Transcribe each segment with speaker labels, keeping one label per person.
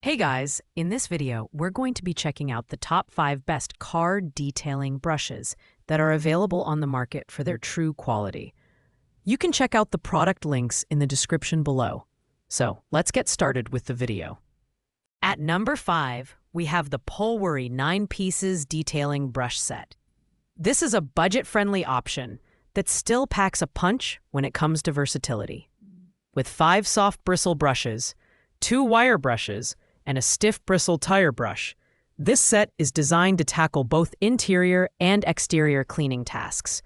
Speaker 1: Hey guys, in this video, we're going to be checking out the top 5 best car detailing brushes that are available on the market for their true quality. You can check out the product links in the description below. So let's get started with the video. At number 5, we have the Polworry 9 Pieces Detailing Brush Set. This is a budget-friendly option that still packs a punch when it comes to versatility. With 5 soft bristle brushes, 2 wire brushes, and a stiff bristle tire brush, this set is designed to tackle both interior and exterior cleaning tasks.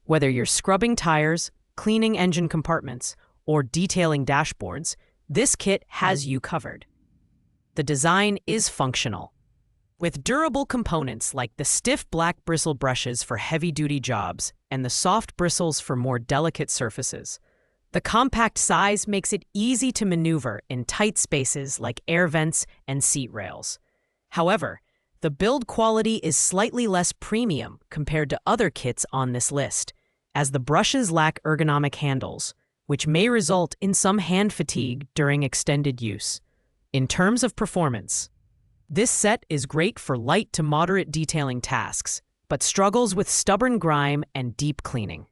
Speaker 1: Whether you're scrubbing tires, cleaning engine compartments, or detailing dashboards, this kit has you covered. The design is functional. With durable components like the stiff black bristle brushes for heavy-duty jobs and the soft bristles for more delicate surfaces, the compact size makes it easy to maneuver in tight spaces like air vents and seat rails. However, the build quality is slightly less premium compared to other kits on this list, as the brushes lack ergonomic handles, which may result in some hand fatigue during extended use. In terms of performance, this set is great for light to moderate detailing tasks, but struggles with stubborn grime and deep cleaning.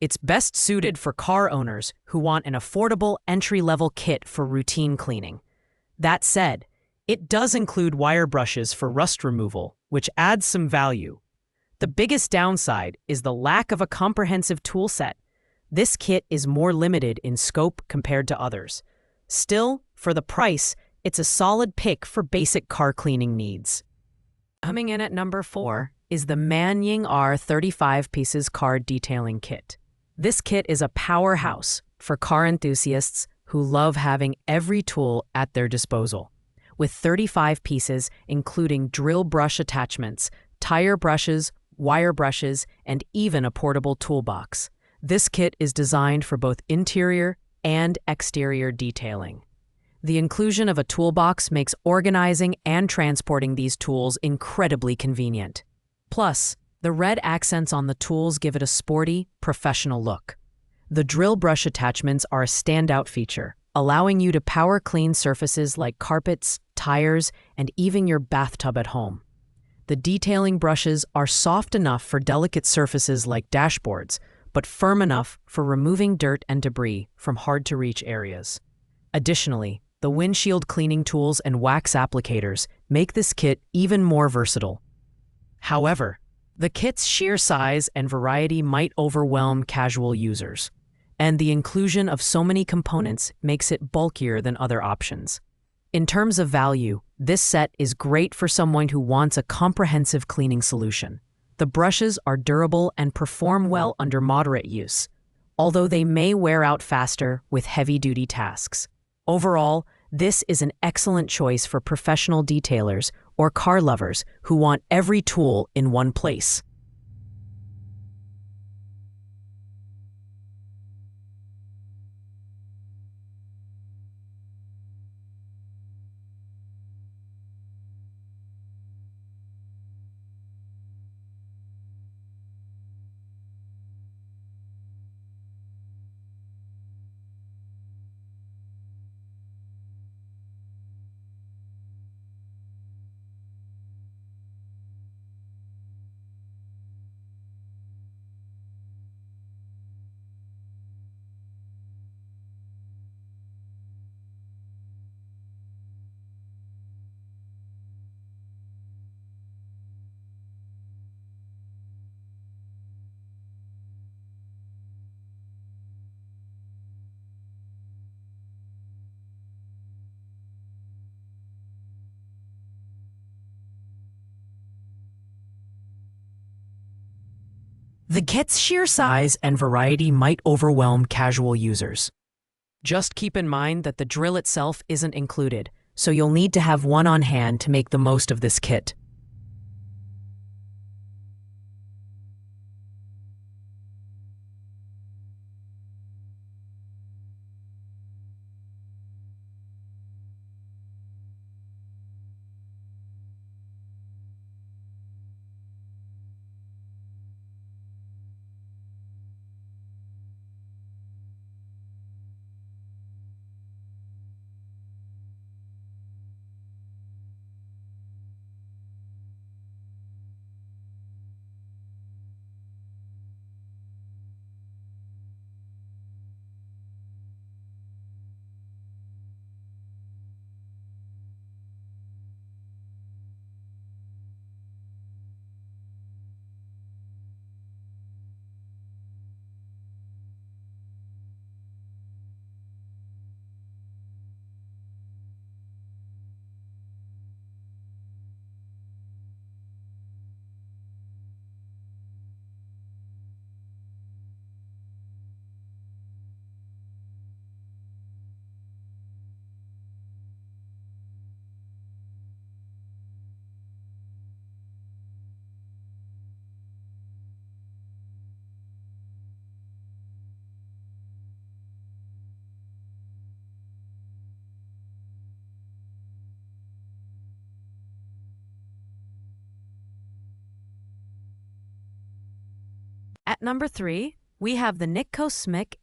Speaker 1: It's best suited for car owners who want an affordable entry-level kit for routine cleaning. That said, it does include wire brushes for rust removal, which adds some value. The biggest downside is the lack of a comprehensive tool set. This kit is more limited in scope compared to others. Still, for the price, it's a solid pick for basic car cleaning needs. Coming in at number 4 is the Manying R 35 Pieces Car Detailing Kit. This kit is a powerhouse for car enthusiasts who love having every tool at their disposal. With 35 pieces, including drill brush attachments, tire brushes, wire brushes, and even a portable toolbox, this kit is designed for both interior and exterior detailing. The inclusion of a toolbox makes organizing and transporting these tools incredibly convenient. Plus, the red accents on the tools give it a sporty, professional look. The drill brush attachments are a standout feature, allowing you to power clean surfaces like carpets, tires, and even your bathtub at home. The detailing brushes are soft enough for delicate surfaces like dashboards, but firm enough for removing dirt and debris from hard-to-reach areas. Additionally, the windshield cleaning tools and wax applicators make this kit even more versatile. However, the kit's sheer size and variety might overwhelm casual users, and the inclusion of so many components makes it bulkier than other options. In terms of value, this set is great for someone who wants a comprehensive cleaning solution. The brushes are durable and perform well under moderate use, although they may wear out faster with heavy-duty tasks. Overall, this is an excellent choice for professional detailers or car lovers who want every tool in one place. The kit's sheer size and variety might overwhelm casual users. Just keep in mind that the drill itself isn't included, so you'll need to have one on hand to make the most of this kit. At number 3, we have the Nook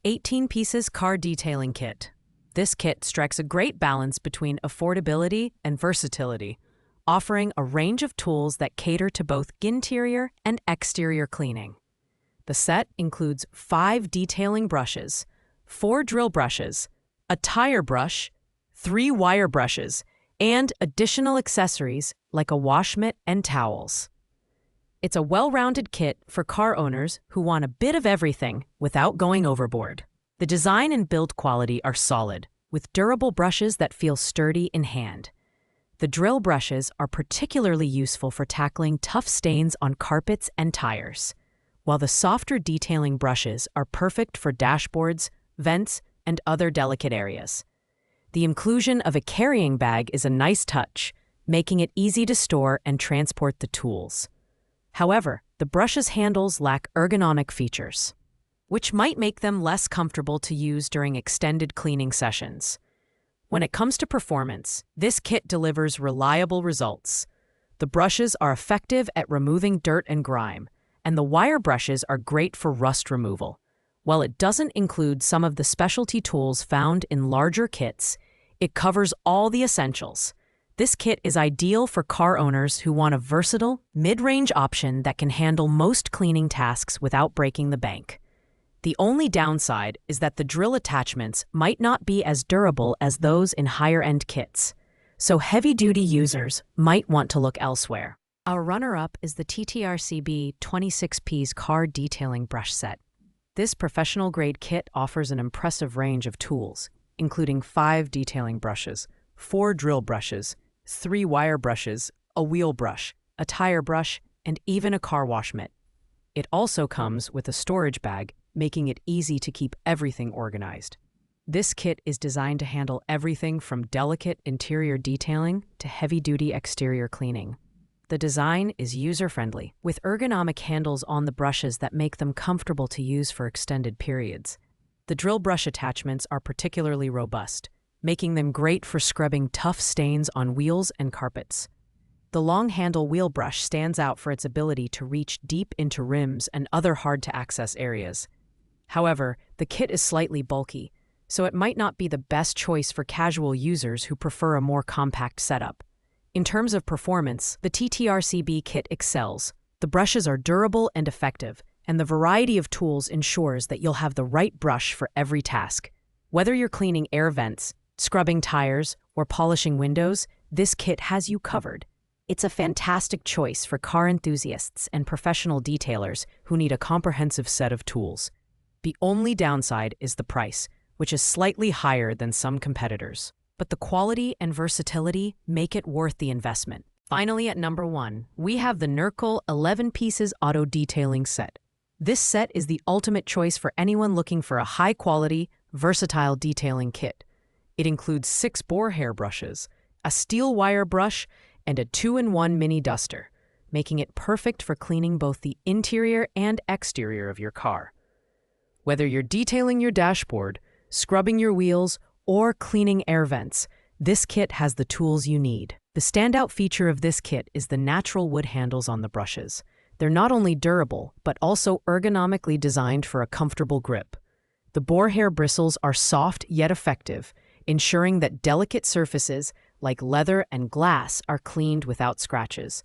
Speaker 1: 18 pieces car detailing kit. This kit strikes a great balance between affordability and versatility, offering a range of tools that cater to both interior and exterior cleaning. The set includes 5 detailing brushes, 4 drill brushes, a tire brush, 3 wire brushes, and additional accessories like a wash mitt and towels. It's a well-rounded kit for car owners who want a bit of everything without going overboard. The design and build quality are solid, with durable brushes that feel sturdy in hand. The drill brushes are particularly useful for tackling tough stains on carpets and tires, while the softer detailing brushes are perfect for dashboards, vents, and other delicate areas. The inclusion of a carrying bag is a nice touch, making it easy to store and transport the tools. However, the brush's handles lack ergonomic features, which might make them less comfortable to use during extended cleaning sessions. When it comes to performance, this kit delivers reliable results. The brushes are effective at removing dirt and grime, and the wire brushes are great for rust removal. While it doesn't include some of the specialty tools found in larger kits, it covers all the essentials. This kit is ideal for car owners who want a versatile, mid-range option that can handle most cleaning tasks without breaking the bank. The only downside is that the drill attachments might not be as durable as those in higher-end kits, so heavy-duty users might want to look elsewhere. Our runner-up is the TTRCB 26Ps car detailing brush set. This professional-grade kit offers an impressive range of tools, including 5 detailing brushes, 4 drill brushes, 3 wire brushes, a wheel brush, a tire brush, and even a car wash mitt. It also comes with a storage bag, making it easy to keep everything organized. This kit is designed to handle everything from delicate interior detailing to heavy-duty exterior cleaning. The design is user-friendly, with ergonomic handles on the brushes that make them comfortable to use for extended periods. The drill brush attachments are particularly robust, making them great for scrubbing tough stains on wheels and carpets. The long-handle wheel brush stands out for its ability to reach deep into rims and other hard-to-access areas. However, the kit is slightly bulky, so it might not be the best choice for casual users who prefer a more compact setup. In terms of performance, the TTRCB kit excels. The brushes are durable and effective, and the variety of tools ensures that you'll have the right brush for every task. Whether you're cleaning air vents, scrubbing tires, or polishing windows, this kit has you covered. It's a fantastic choice for car enthusiasts and professional detailers who need a comprehensive set of tools. The only downside is the price, which is slightly higher than some competitors. But the quality and versatility make it worth the investment. Finally, at number 1, we have the Nook 11 pieces auto detailing set. This set is the ultimate choice for anyone looking for a high-quality, versatile detailing kit. It includes 6 boar hair brushes, a steel wire brush, and a 2-in-1 mini duster, making it perfect for cleaning both the interior and exterior of your car. Whether you're detailing your dashboard, scrubbing your wheels, or cleaning air vents, this kit has the tools you need. The standout feature of this kit is the natural wood handles on the brushes. They're not only durable, but also ergonomically designed for a comfortable grip. The boar hair bristles are soft yet effective, ensuring that delicate surfaces like leather and glass are cleaned without scratches.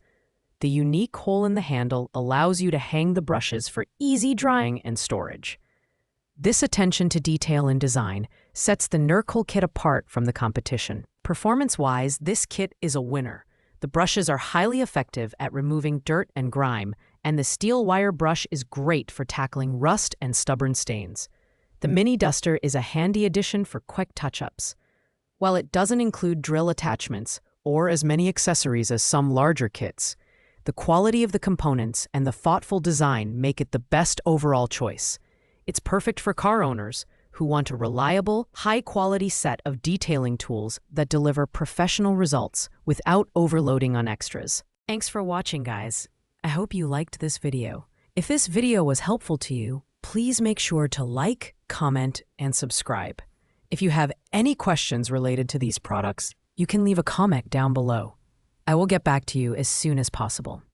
Speaker 1: The unique hole in the handle allows you to hang the brushes for easy drying and storage. This attention to detail and design sets the Nook kit apart from the competition. Performance-wise, this kit is a winner. The brushes are highly effective at removing dirt and grime, and the steel wire brush is great for tackling rust and stubborn stains. The mini duster is a handy addition for quick touch-ups. While it doesn't include drill attachments or as many accessories as some larger kits, the quality of the components and the thoughtful design make it the best overall choice. It's perfect for car owners who want a reliable, high-quality set of detailing tools that deliver professional results without overloading on extras. Thanks for watching, guys. I hope you liked this video. If this video was helpful to you, please make sure to like, comment, and subscribe. If you have any questions related to these products, you can leave a comment down below. I will get back to you as soon as possible.